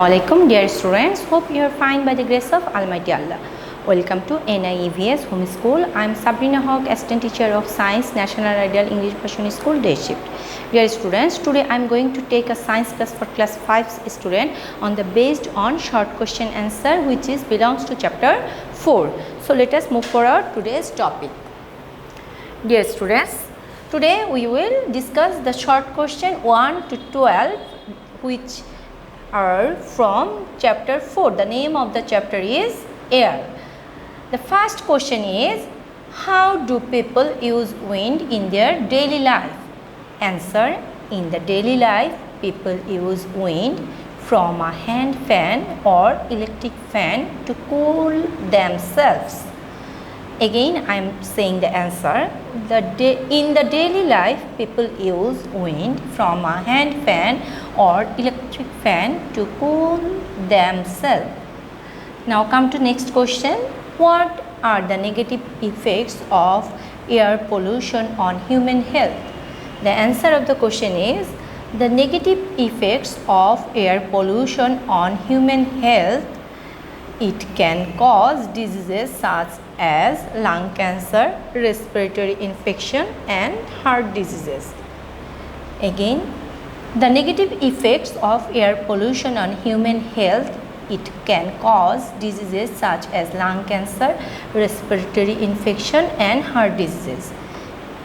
Assalamualaikum dear students, hope you are fine by the grace of Almighty Allah. Welcome to NIEVS Home School. I am Sabreena Haque, Assistant Teacher of Science, National Ideal English Version School, Day Shift. Dear students, today I am going to take a science class for class 5 student on the based on short question answer which is belongs to chapter 4. So let us move forward today's topic. Dear students, today we will discuss the short question 1 to 12 which are from chapter 4. The name of the chapter is air. The first question is, how do people use wind in their daily life? Answer, in the daily life people use wind from a hand fan or electric fan to cool themselves. Again I am saying the answer. In the daily life people use wind from a hand fan or electric fan to cool themselves. Now come to next question. What are the negative effects of air pollution on human health? The answer of the question is, the negative effects of air pollution on human health, it can cause diseases such as lung cancer, respiratory infection and heart diseases. Again, the negative effects of air pollution on human health, it can cause diseases such as lung cancer, respiratory infection and heart diseases.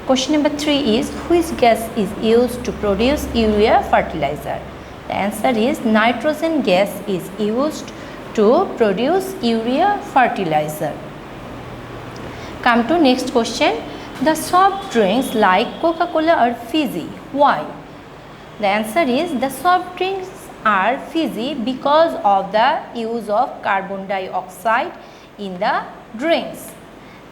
Question number 3 is, which gas is used to produce urea fertilizer? The answer is, nitrogen gas is used to produce urea fertilizer. Come to next question. The soft drinks like Coca-Cola or Fizzy, why? The answer is, the soft drinks are fizzy because of the use of carbon dioxide in the drinks.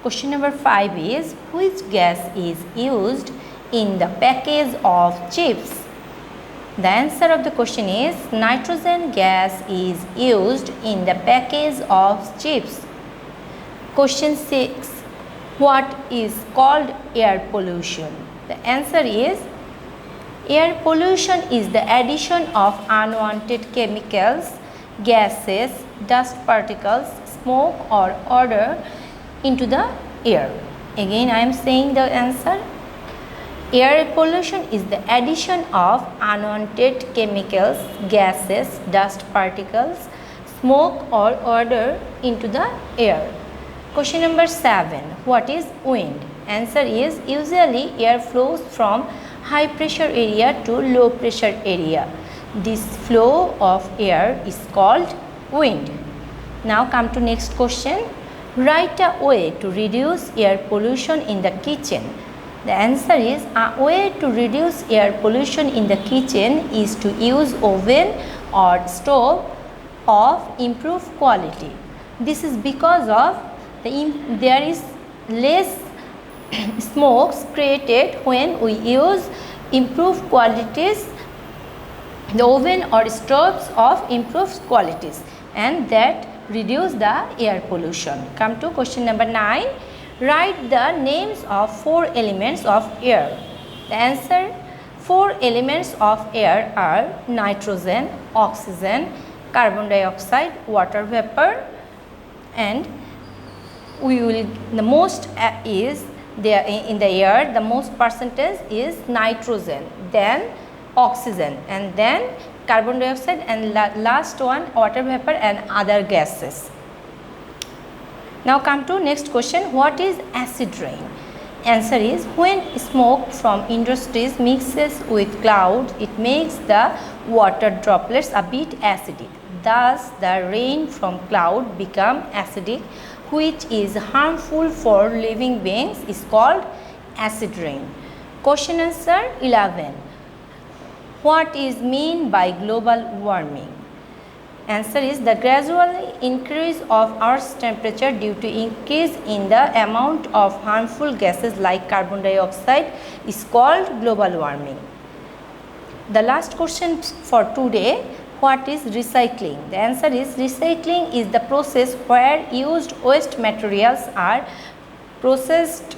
Question number 5 is, which gas is used in the package of chips? The answer of the question is, nitrogen gas is used in the package of chips. Question 6. What is called air pollution? The answer is, air pollution is the addition of unwanted chemicals, gases, dust particles, smoke or odor into the air. Again I am saying the answer. Air pollution is the addition of unwanted chemicals, gases, dust particles, smoke or odor into the air. Question number 7. What is wind? Answer is, usually air flows from high pressure area to low pressure area. This flow of air is called wind. Now come to next question. Write a way to reduce air pollution in the kitchen. The answer is, a way to reduce air pollution in the kitchen is to use oven or stove of improved quality. This is because of there is less smokes created when we use improved qualities, the oven or stoves of improved qualities, and that reduce the air pollution. Come to question number 9. Write the names of 4 elements of air. The answer, 4 elements of air are nitrogen, oxygen, carbon dioxide, water vapor, and the most is there in the air, the most percentage is nitrogen, then oxygen, and then carbon dioxide, and last one water vapor and other gases. Now come to next question. What is acid rain? Answer is, when smoke from industries mixes with clouds, it makes the water droplets a bit acidic. Thus the rain from cloud become acidic, which is harmful for living beings, is called acid rain. Question answer 11. What is meant by global warming? Answer is, the gradual increase of Earth's temperature due to increase in the amount of harmful gases like carbon dioxide is called global warming. The last question for today. What is recycling? The answer is, recycling is the process where used waste materials are processed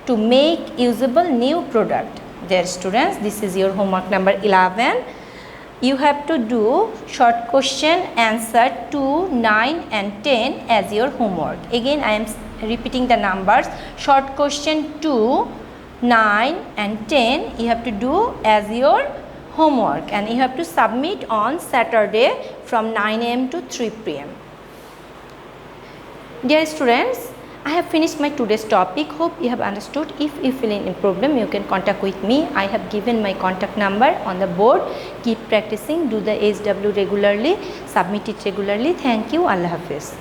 to make usable new product. Dear students, this is your homework number 11. you have to do short question answer 2, 9 and 10 as your homework. Again I am repeating the numbers. Short question 2, 9 and 10 you have to do as your homework, and you have to submit on Saturday from 9 am to 3 pm. Dear students, I have finished my today's topic. Hope you have understood. If you feel any problem, you can contact with me. I have given my contact number on the board. Keep practicing, do the SW regularly, submit it regularly. Thank you. Allah Hafiz.